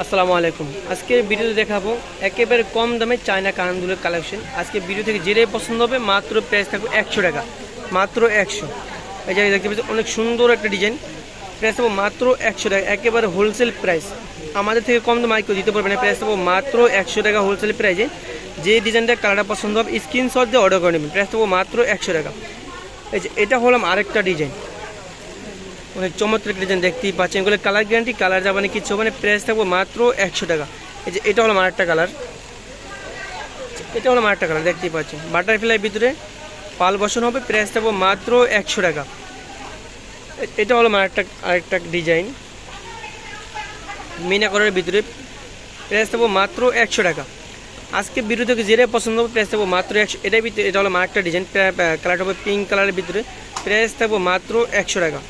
আসসালামু আলাইকুম। আজকে ভিডিওতে দেখাবো একেবারে কম দামে চায়না কানের দুলের কালেকশন। আজকে ভিডিও থেকে যেটাই পছন্দ হবে মাত্র প্রাইস থাকবে 100 টাকা, মাত্র 100। এই জায়গায় দেখতে পাচ্ছি অনেক সুন্দর একটা ডিজাইন, প্রাইস থাকবো মাত্র 100 টাকা, একেবারে হোলসেল প্রাইস। আমাদের থেকে কম দামে কেউ দিতে পারবে না। প্রাইস থাকবো মাত্র 100 টাকা হোলসেল প্রাইসে। যে ডিজাইনটা কালারটা পছন্দ হবে স্ক্রিনশট দিয়ে অর্ডার করে নেবেন। প্রাইস থাকবো মাত্র 100 টাকা। এই যে এটা হলাম আরেকটা ডিজাইন, অনেক চমৎকার ডিজাইন দেখতেই পাচ্ছেন। এগুলো কালার গ্যারান্টি, কালার যাবে না কিছু হবে না। প্রাইস থাকবো মাত্র 100 টাকা। এই যে এটা হলো আরেকটা কালার, এটা হলো আরেকটা কালার দেখতেই পাচ্ছেন, বাটারফ্লাই ভিতরে পাল বসানো হবে। প্রাইস থাকবো মাত্র 100 টাকা। এটা হলো আরেকটা ডিজাইন মিনা করার ভিতরে, প্রাইস থাকবো মাত্র 100 টাকা। আজকে ভিডিও থেকে যেটাই পছন্দ হবে প্রাইস থাকবো মাত্র 100। এটার ভিতরে এটা হলো আরেকটা ডিজাইন, কালারটা হবে পিঙ্ক কালারের ভিতরে, প্রাইস থাকবো মাত্র 100 টাকা।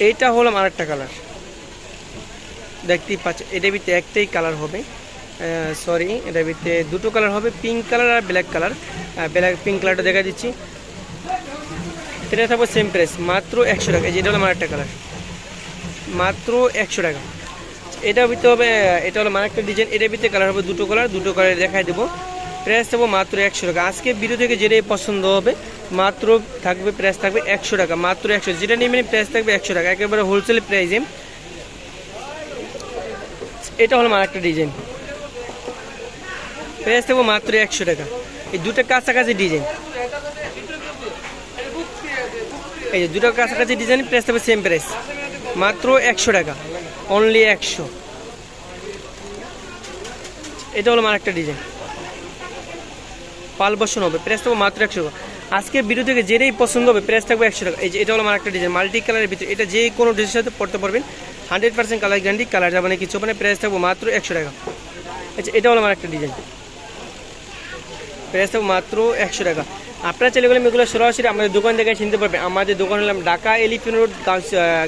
এইটা হলো আরেকটা কালার দেখতেই পাচ্ছেন। এটার ভিতরে একটাই কালার হবে, সরি এটার ভিতরে দুটো কালার হবে, পিঙ্ক কালার আর ব্ল্যাক কালার। পিঙ্ক কালারটা দেখা দিচ্ছি, এটা থাকবে সেম প্রাইস মাত্র 100 টাকা। যেটা হলো আরেকটা কালার, মাত্র 100 টাকা। এটার ভিতরে হবে, এটা হলো আরেকটা ডিজাইন, এটার ভিতরে কালার হবে দুটো কালার দেখাই দেবো। প্রাইস থাকবো মাত্র 100 টাকা। আজকে ভিডিও থেকে যেটাই পছন্দ হবে মাত্র থাকবে, প্রাইস থাকবে 100 টাকা, মাত্র 100। যেটা নেবেন প্রাইস থাকবে 100 টাকা, একেবারে হোলসেল প্রাইসে। এটা হলো আরেকটা ডিজাইন, প্রাইস থাকবে মাত্র 100 টাকা। এই দুটো কাছাকাছি ডিজাইন, এই যে দুটো কাছাকাছি ডিজাইন, প্রাইস থাকবে সেম প্রাইস মাত্র 100 টাকা, অনলি 100। এটা হলো আরেকটা ডিজাইন, পাল বসানো হবে, প্রাইস থাকবে মাত্র 100 টাকা। আজকে ভিডিও থেকে যেটাই পছন্দ হবে প্রাইস থাকবে 100 টাকা। এই যে এটা হলো আরেকটা ডিজাইন মাল্টি কালারের ভিতরে, এটা যে কোনো ড্রেসের সাথে পড়তে পারবেন, 100% কালার গ্যারান্টি, কালার যাবে না কিছু হবে না। প্রাইস থাকবে মাত্র 100 টাকা। আচ্ছা এটা হলো আরেকটা ডিজাইন, প্রাইস থাকবে মাত্র 100 টাকা। আপনারা চাইলে গেলে এগুলো সরাসরি আমাদের দোকান থেকে চিনতে পারবেন। আমাদের দোকান হলাম ঢাকা এলিফ্যান্ট রোড,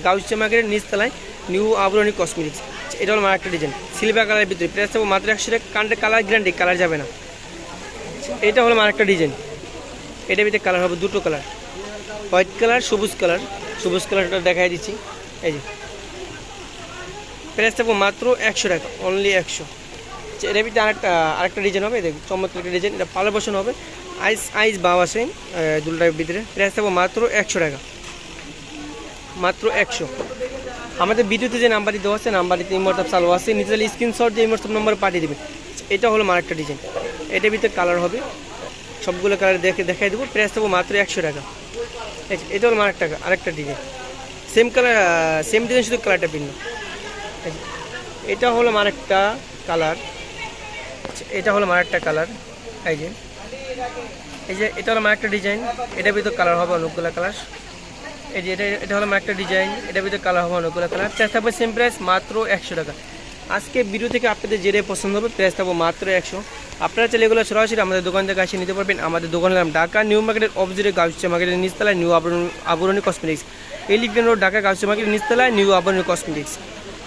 গাউসিয়া মার্কেটের নিচতলায়, নিউ আবরণী কসমেটিক্স। এটা হলো আরেকটা ডিজাইন সিলভার কালারের ভিতরে, প্রাইস থাকবে মাত্র 100 টাকা, কানের কালার গ্যারান্টি, কালার যাবে না। এটা হলো আরেকটা ডিজাইন, এটার ভিতরে কালার হবে দুটো কালার, হোয়াইট কালার, সবুজ কালারটা দেখাই দিচ্ছি। এই যে প্রাইস থাকবে মাত্র 100 টাকা, অনলি 100। এটার ভিতরে আরেকটা ডিজাইন হবে, দেখুন চমৎকার একটা ডিজাইন, এটা পালা বসানো হবে, আইস বাও আছে দুলটার ভিতরে। প্রাইস থাকবে মাত্র 100 টাকা, মাত্র 100। আমাদের ভিডিওতে যে নাম্বারটি দেওয়া আছে, নাম্বারটিতে হোয়াটসঅ্যাপ চালু আছে, নিচে স্ক্রিনশট দিয়ে হোয়াটসঅ্যাপ নম্বরে পাঠিয়ে দেবেন। এটা হলো আরেকটা ডিজাইন, এটার ভিতরে কালার হবে, সবগুলো কালার দেখাই দেবো। প্রাইস থাকবে মাত্র 100 টাকা। এটা হলো আরেকটা design, same colour, same design, শুধু কালারটা ভিন্ন। এটা হলো আরেকটা কালার, এটা হলো আরেকটা কালার। এই যে এটা হলো আরেকটা ডিজাইন, এটার ভিতরে কালার হবে অনেকগুলো কালার। এই যে এটা হলো আরেকটা ডিজাইন, এটার ভিতরে কালার হবে অনেকগুলো কালার। প্রাইস থাকবে সেম প্রাইস মাত্র 100 টাকা। আজকে ভিডিও থেকে আপনাদের যেটাই পছন্দ হবে প্রাইস থাকবে মাত্র 100। আপনারা চাইলে এগুলো সরাসরি আমাদের দোকান থেকে এসে নিতে পারবেন। আমাদের দোকানের নাম ঢাকা নিউ মার্কেটের অপোজিটে গাউসিয়া মার্কেটের নিচতলায়, নিউ আবরণী cosmetics, elephant road, Dhaka Gausia মার্কেটের নিচতলায়, নিউ আবরণী কসমেটিক্স।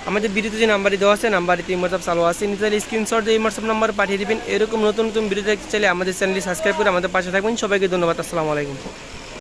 আমাদের ভিডিওতে যে নাম্বারটি দেওয়া আছে, নাম্বারটি হোয়াটসঅ্যাপ চালু আছে, নিচে স্ক্রিনশট দিয়ে হোয়াটসঅ্যাপ নাম্বার পাঠিয়ে দেবেন। এরকম নতুন ভিডিও দেখতে চাইলে আমাদের চ্যানেলটি সাবস্ক্রাইব করে আমাদের পাশে থাকবেন। সবাইকে ধন্যবাদ। আসসালামু আলাইকুম।